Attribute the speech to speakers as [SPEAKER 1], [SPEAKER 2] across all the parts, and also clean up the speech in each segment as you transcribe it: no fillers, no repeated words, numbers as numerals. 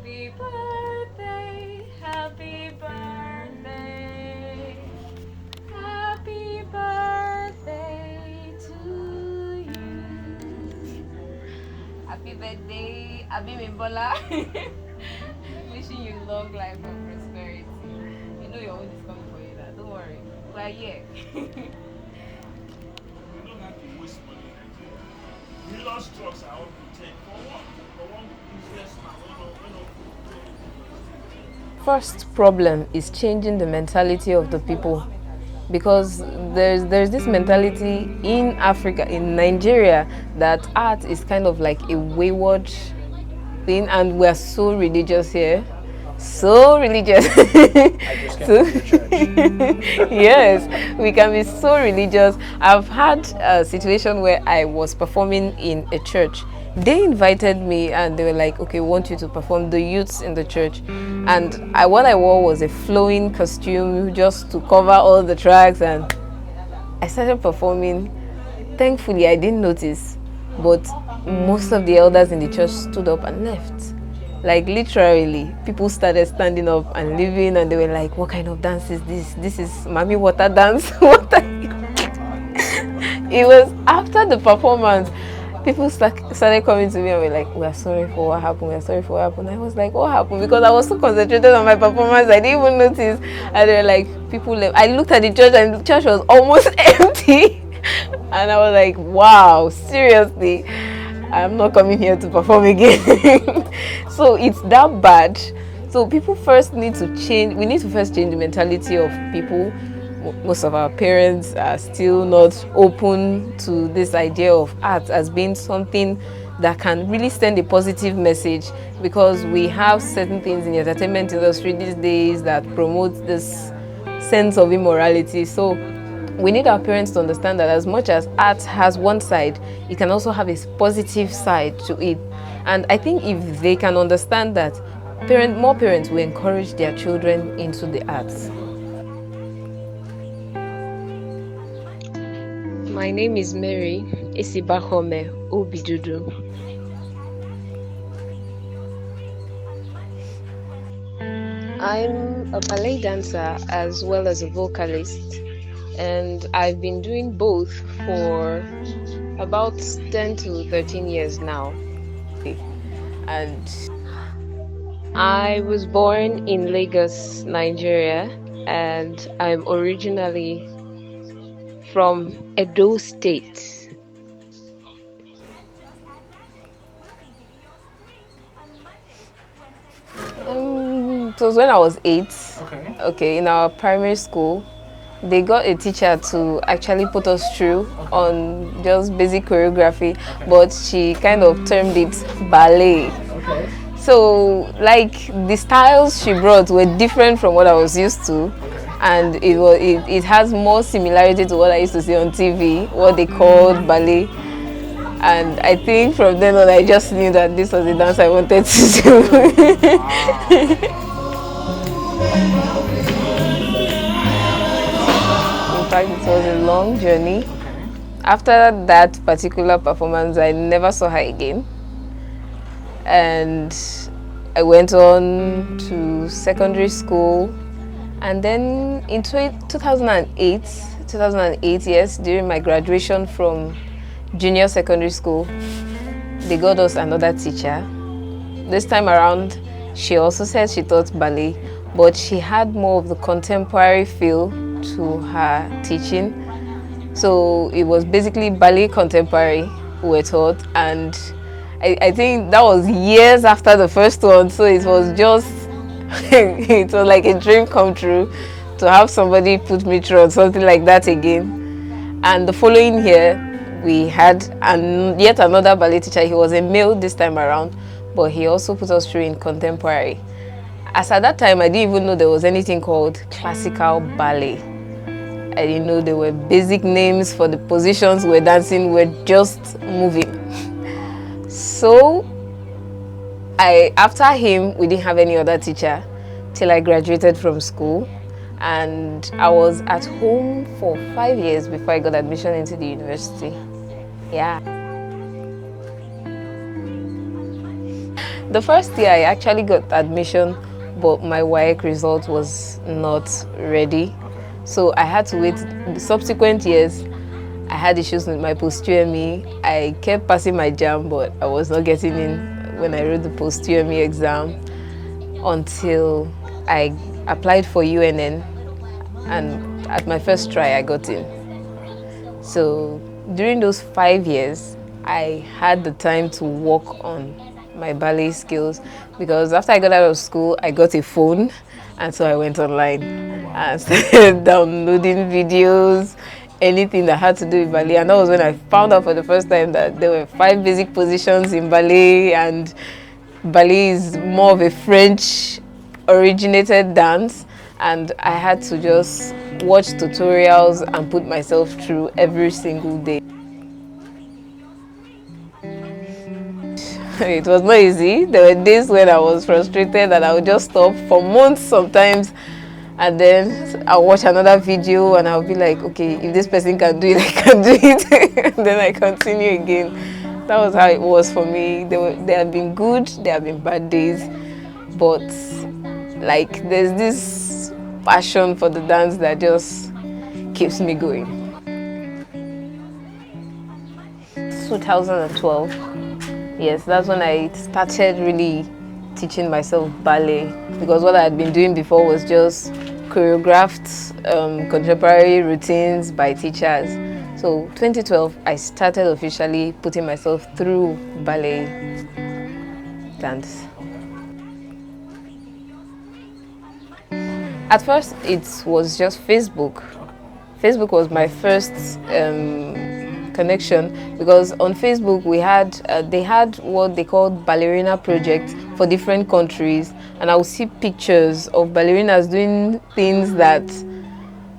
[SPEAKER 1] Happy birthday, happy birthday, happy birthday to you. Happy birthday, Abimbola. Wishing you long life and prosperity. You know your own is coming for you now. Don't worry. We're here.
[SPEAKER 2] You don't have to waste money in Nigeria. Millions trucks are up to 10. For what? For one businessman,
[SPEAKER 1] First problem is changing the mentality of the people, because there's this mentality in Africa, in Nigeria, that art is kind of like a wayward thing, and we're so religious here, so religious.
[SPEAKER 3] I just came from the church.
[SPEAKER 1] Yes, we can be so religious. I've had a situation where I was performing in a church. They invited me and they were like, okay, we want you to perform, the youths in the church. And what I wore was a flowing costume just to cover all the tracks, and I started performing. Thankfully, I didn't notice, but most of the elders in the church stood up and left. Like literally, people started standing up and leaving, and they were like, "What kind of dance is this? This is Mami Water dance." It was after the performance, people started coming to me and were like, "We are sorry for what happened. We are sorry for what happened." I was like, "What happened?" Because I was so concentrated on my performance, I didn't even notice. And they were like, people left. I looked at the church, and the church was almost empty. And I was like, "Wow, seriously, I'm not coming here to perform again." So it's that bad. So people first need to change. We need to first change the mentality of people. Most of our parents are still not open to this idea of art as being something that can really send a positive message, because we have certain things in the entertainment industry these days that promote this sense of immorality. So we need our parents to understand that as much as art has one side, it can also have a positive side to it. And I think if they can understand that, more parents will encourage their children into the arts. My name is Mary Isibahome Obidudu. I'm a ballet dancer as well as a vocalist, and I've been doing both for about 10 to 13 years now. And I was born in Lagos, Nigeria, and I'm originally from Edo State. It was when I was 8. Okay, in our primary school, they got a teacher to actually put us through on just basic choreography, but she kind of termed it ballet. So, like, the styles she brought were different from what I was used to, and it has more similarity to what I used to see on TV, what they called ballet. And I think from then on, I just knew that this was the dance I wanted to do. In fact, it was a long journey. After that particular performance, I never saw her again. And I went on to secondary school. And then in 2008, yes, during my graduation from junior secondary school, they got us another teacher. This time around, she also said she taught ballet, but she had more of the contemporary feel to her teaching. So it was basically ballet contemporary we were taught, and I think that was years after the first one, so it was just it was like a dream come true to have somebody put me through on something like that again. And the following year, we had yet another ballet teacher. He was a male this time around, but he also put us through in contemporary. As at that time, I didn't even know there was anything called classical ballet. I didn't know there were basic names for the positions we're dancing, we're just moving. So, after him, we didn't have any other teacher till I graduated from school. And I was at home for 5 years before I got admission into the university. Yeah. The first year I actually got admission, but my WAEC result was not ready. So I had to wait. The subsequent years, I had issues with my post-UME. I kept passing my JAM, but I was not getting in when I wrote the post-UME exam until I applied for UNN, and at my first try, I got in. So during those 5 years, I had the time to work on my ballet skills, because after I got out of school, I got a phone, and so I went online and started downloading videos, anything that had to do with ballet. And that was when I found out for the first time that there were 5 basic positions in ballet, and ballet is more of a French originated dance, and I had to just watch tutorials and put myself through every single day. It was not easy. There were days when I was frustrated and I would just stop for months sometimes, and then I'll watch another video and I'll be like, okay, if this person can do it, I can do it. And then I continue again. That was how it was for me. There have been good, there have been bad days, but like there's this passion for the dance that just keeps me going. 2012. Yes, that's when I started really teaching myself ballet, because what I had been doing before was just choreographed contemporary routines by teachers. So 2012, I started officially putting myself through ballet dance. At first, it was just Facebook. Facebook was my first connection, because on Facebook they had what they called ballerina projects for different countries, and I would see pictures of ballerinas doing things that,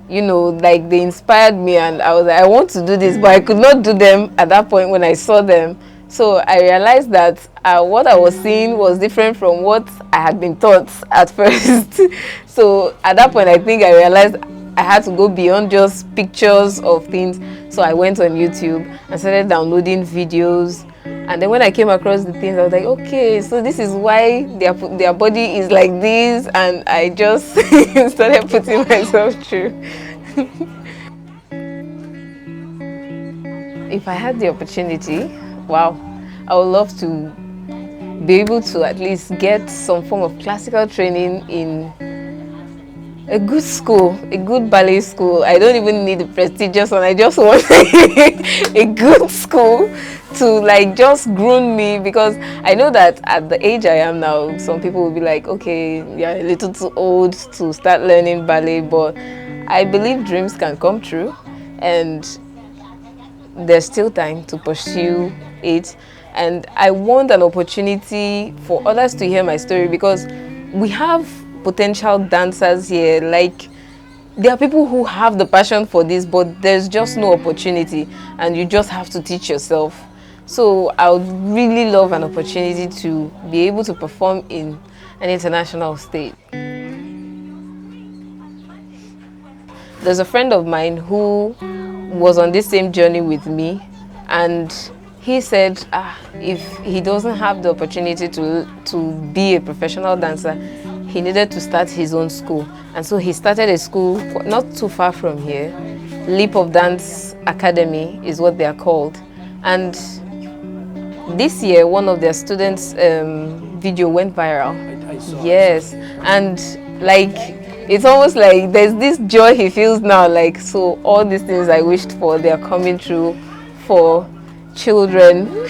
[SPEAKER 1] you know, like they inspired me, and I was like, I want to do this, but I could not do them at that point when I saw them. So I realized that what I was seeing was different from what I had been taught at first. So at that point, I think I realized I had to go beyond just pictures of things. So I went on YouTube and started downloading videos. And then when I came across the things, I was like, okay, so this is why their body is like this. And I just started putting myself through. If I had the opportunity, wow, I would love to be able to at least get some form of classical training in a good school, a good ballet school. I don't even need a prestigious one. I just want a good school to like just groom me, because I know that at the age I am now, some people will be like, okay, you're a little too old to start learning ballet, but I believe dreams can come true, and there's still time to pursue it. And I want an opportunity for others to hear my story, because we have potential dancers here. Like, there are people who have the passion for this, but there's just no opportunity, and you just have to teach yourself. So I would really love an opportunity to be able to perform in an international stage. There's a friend of mine who was on this same journey with me, and he said if he doesn't have the opportunity to be a professional dancer, he needed to start his own school. And so he started a school not too far from here. Leap of Dance Academy is what they are called. And this year, one of their students' video went viral.
[SPEAKER 3] I saw.
[SPEAKER 1] Yes, and like, it's almost like there's this joy he feels now, like, so all these things I wished for, they are coming true for children.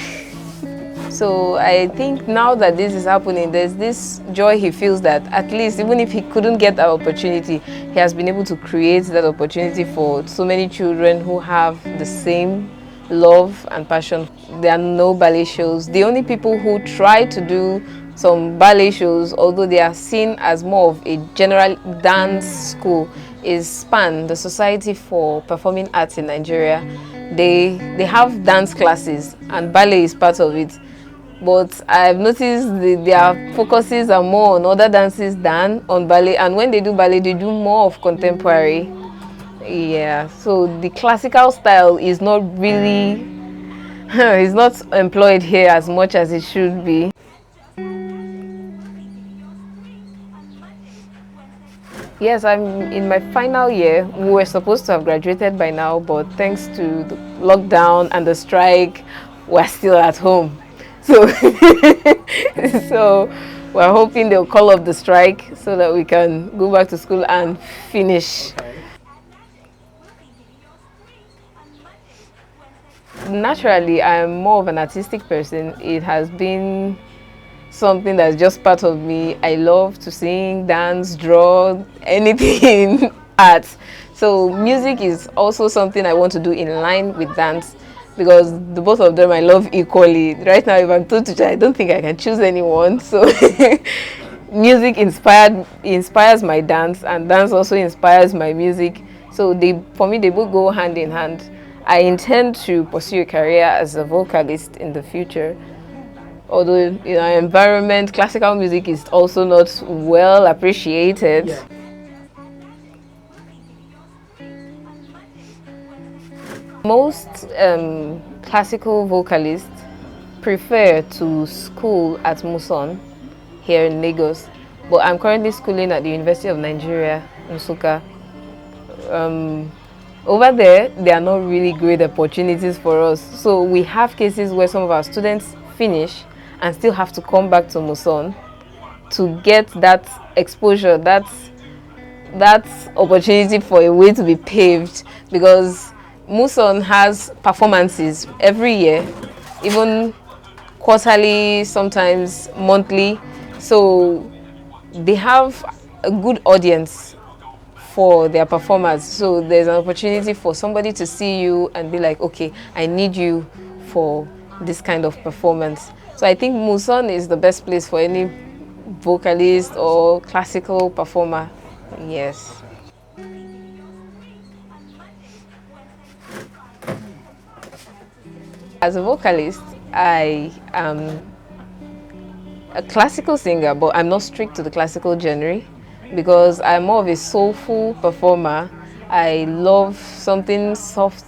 [SPEAKER 1] So I think now that this is happening, there's this joy he feels that at least, even if he couldn't get that opportunity, he has been able to create that opportunity for so many children who have the same love and passion. There are no ballet shows. The only people who try to do some ballet shows, although they are seen as more of a general dance school, is SPAN, the Society for Performing Arts in Nigeria. They have dance classes, and ballet is part of it. But I've noticed their focuses are more on other dances than on ballet. And when they do ballet, they do more of contemporary. Yeah, so the classical style is not really, it's not employed here as much as it should be. Yes, I'm in my final year. We were supposed to have graduated by now, but thanks to the lockdown and the strike, we're still at home. So, so we're hoping they'll call off the strike so that we can go back to school and finish.
[SPEAKER 3] Okay.
[SPEAKER 1] Naturally, I'm more of an artistic person. It has been something that's just part of me. I love to sing, dance, draw, anything art. So music is also something I want to do in line with dance because the both of them I love equally. Right now, if I'm told to choose, I don't think I can choose anyone. So music inspires my dance, and dance also inspires my music. So for me, they both go hand in hand. I intend to pursue a career as a vocalist in the future. Although in our environment, classical music is also not well appreciated.
[SPEAKER 3] Yeah.
[SPEAKER 1] Most classical vocalists prefer to school at Muson here in Lagos, but I'm currently schooling at the University of Nigeria, Nsukka. Over there are not really great opportunities for us. So we have cases where some of our students finish and still have to come back to Muson to get that exposure, that opportunity for a way to be paved, because Muson has performances every year, even quarterly, sometimes monthly. So they have a good audience for their performers. So there's an opportunity for somebody to see you and be like, okay, I need you for this kind of performance. So I think Muson is the best place for any vocalist or classical performer. Yes. As a vocalist, I am a classical singer, but I'm not strict to the classical genre because I'm more of a soulful performer. I love something soft,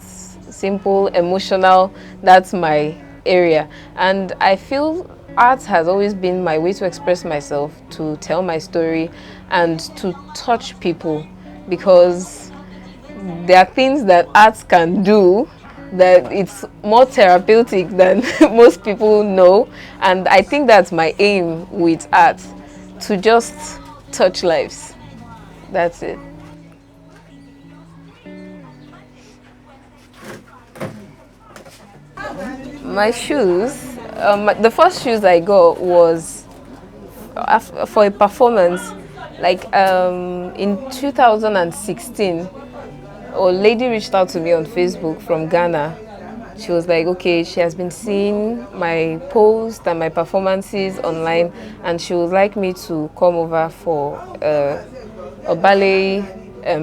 [SPEAKER 1] simple, emotional. That's my area. And I feel art has always been my way to express myself, to tell my story, and to touch people, because there are things that art can do that it's more therapeutic than most people know. And I think that's my aim with art, to just touch lives. That's it. My shoes, the first shoes I got was for a performance, like in 2016. A lady reached out to me on Facebook from Ghana. She was like, okay, she has been seeing my posts and my performances online, and she would like me to come over for a ballet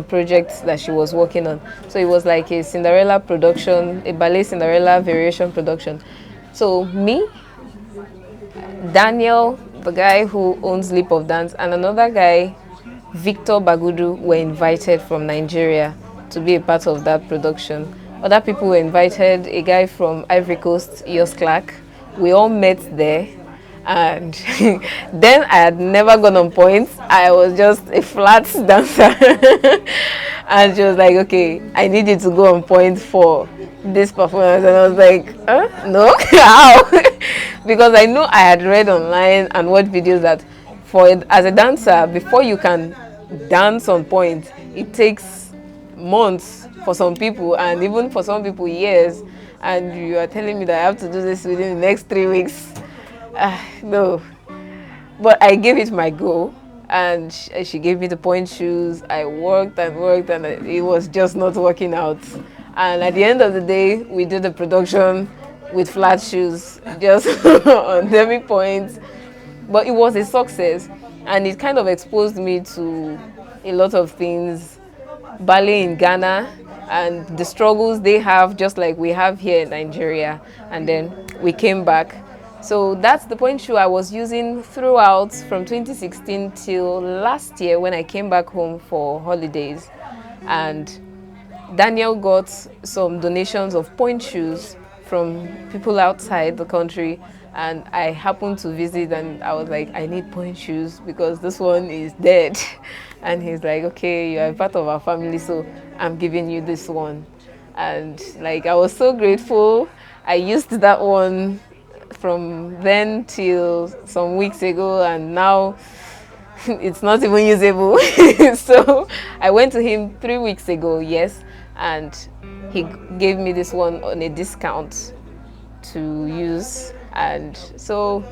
[SPEAKER 1] project that she was working on. So it was like a Cinderella production, a ballet Cinderella variation production. So me, Daniel, the guy who owns Leap of Dance, and another guy, Victor Bagudu, were invited from Nigeria to be a part of that production. Other people were invited, a guy from Ivory Coast, Eos Clark. We all met there, and then I had never gone on point. I was just a flat dancer. And she was like, okay, I need you to go on point for this performance. And I was like, no, how? Because I know I had read online and watched videos that as a dancer, before you can dance on point, it takes months for some people, and even for some people years. And you are telling me that I have to do this within the next 3 weeks. No. But I gave it my go, and she gave me the point shoes. I worked and worked, and it was just not working out. And at the end of the day, we did the production with flat shoes, just on demi points. But it was a success, and it kind of exposed me to a lot of things. Ballet in Ghana and the struggles they have, just like we have here in Nigeria. And then we came back. So that's the point shoe I was using throughout from 2016 till last year when I came back home for holidays. And Daniel got some donations of point shoes from people outside the country, and I happened to visit, and I was like, I need point shoes because this one is dead. And he's like, okay, you are part of our family, so I'm giving you this one. And like, I was so grateful. I used that one from then till some weeks ago, and now it's not even usable. So I went to him 3 weeks ago, yes, and he gave me this one on a discount to use. And so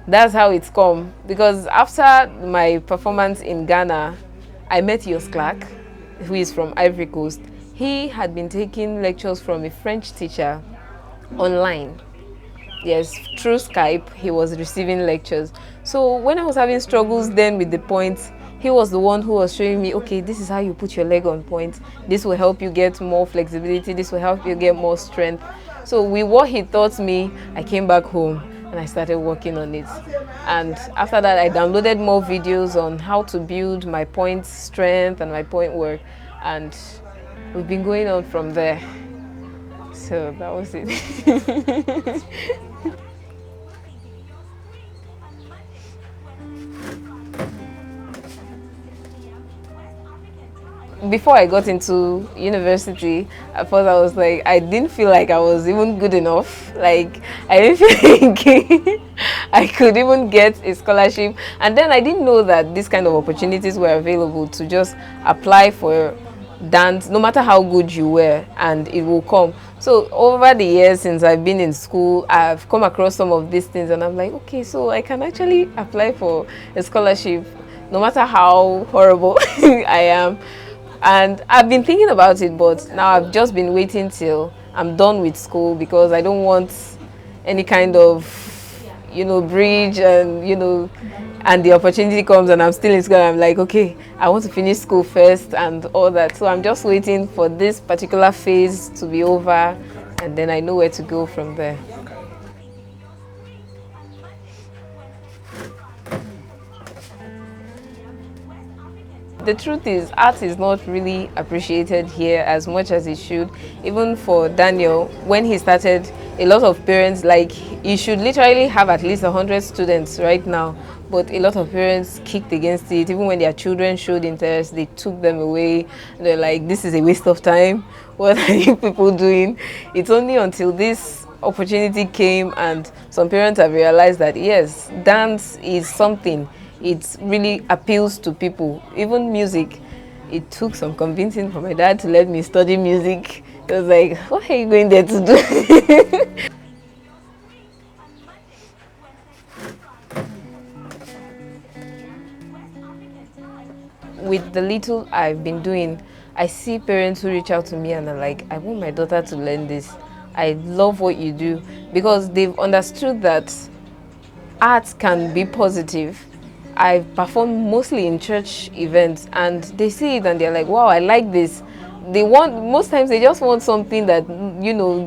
[SPEAKER 1] that's how it's come. Because after my performance in Ghana, I met Yos Clark, who is from Ivory Coast. He had been taking lectures from a French teacher online. Yes, through Skype, he was receiving lectures. So when I was having struggles then with the points, he was the one who was showing me, okay, this is how you put your leg on point. This will help you get more flexibility. This will help you get more strength. So with what he taught me, I came back home and I started working on it. And after that, I downloaded more videos on how to build my point strength and my point work. And we've been going on from there. So that was it. Before I got into university, at first I was like, I didn't feel like I was even good enough. Like, I didn't feel like I could even get a scholarship. And then I didn't know that these kind of opportunities were available to just apply for dance, no matter how good you were, and it will come. So over the years since I've been in school, I've come across some of these things and I'm like, okay, so I can actually apply for a scholarship, no matter how horrible I am. And I've been thinking about it, but now I've just been waiting till I'm done with school because I don't want any kind of, bridge and, and the opportunity comes and I'm still in school. I'm like, okay, I want to finish school first and all that. So I'm just waiting for this particular phase to be over and then I know where to go from there. The truth is, art is not really appreciated here as much as it should. Even for Daniel, when he started, a lot of parents, like, you should literally have at least 100 students right now. But a lot of parents kicked against it. Even when their children showed interest, they took them away. They're like, this is a waste of time. What are you people doing? It's only until this opportunity came and some parents have realized that, yes, dance is something. It really appeals to people. Even music, it took some convincing for my dad to let me study music. He was like, what are you going there to do? With the little I've been doing, I see parents who reach out to me and are like, I want my daughter to learn this. I love what you do, because they've understood that art can be positive. I've performed mostly in church events and they see it and they're like, wow, I like this. Most times they just want something that,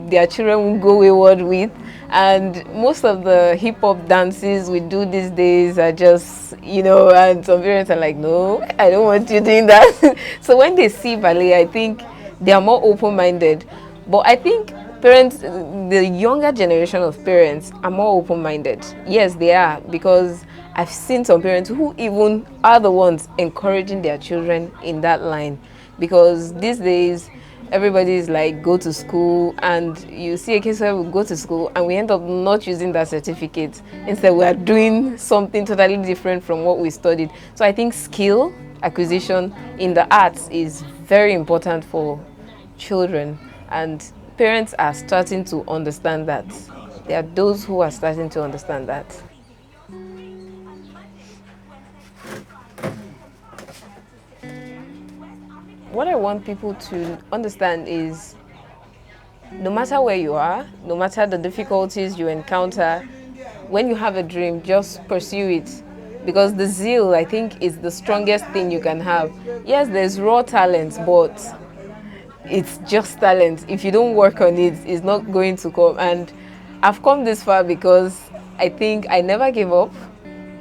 [SPEAKER 1] their children will go wayward with. And most of the hip hop dances we do these days are just, and some parents are like, no, I don't want you doing that. So when they see ballet, I think they are more open-minded. But I think parents, the younger generation of parents are more open-minded. Yes, they are, because I've seen some parents who even are the ones encouraging their children in that line, because these days everybody's like, go to school, and you see a case where we go to school and we end up not using that certificate. Instead, we are doing something totally different from what we studied. So I think skill acquisition in the arts is very important for children, and parents are starting to understand that. There are those who are starting to understand that. What I want people to understand is, no matter where you are, no matter the difficulties you encounter, when you have a dream, just pursue it. Because the zeal, I think, is the strongest thing you can have. Yes, there's raw talent, but it's just talent. If you don't work on it, it's not going to come. And I've come this far because I think I never gave up.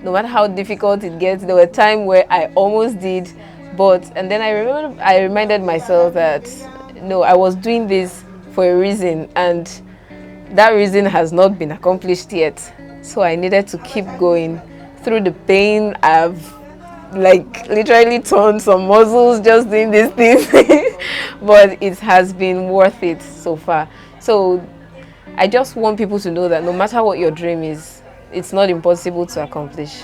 [SPEAKER 1] No matter how difficult it gets, there were times where I almost did. And then I reminded myself that, no, I was doing this for a reason, and that reason has not been accomplished yet. So I needed to keep going through the pain I've like literally torn some muscles just doing this thing. But it has been worth it so far. So I just want people to know that no matter what your dream is, it's not impossible to accomplish.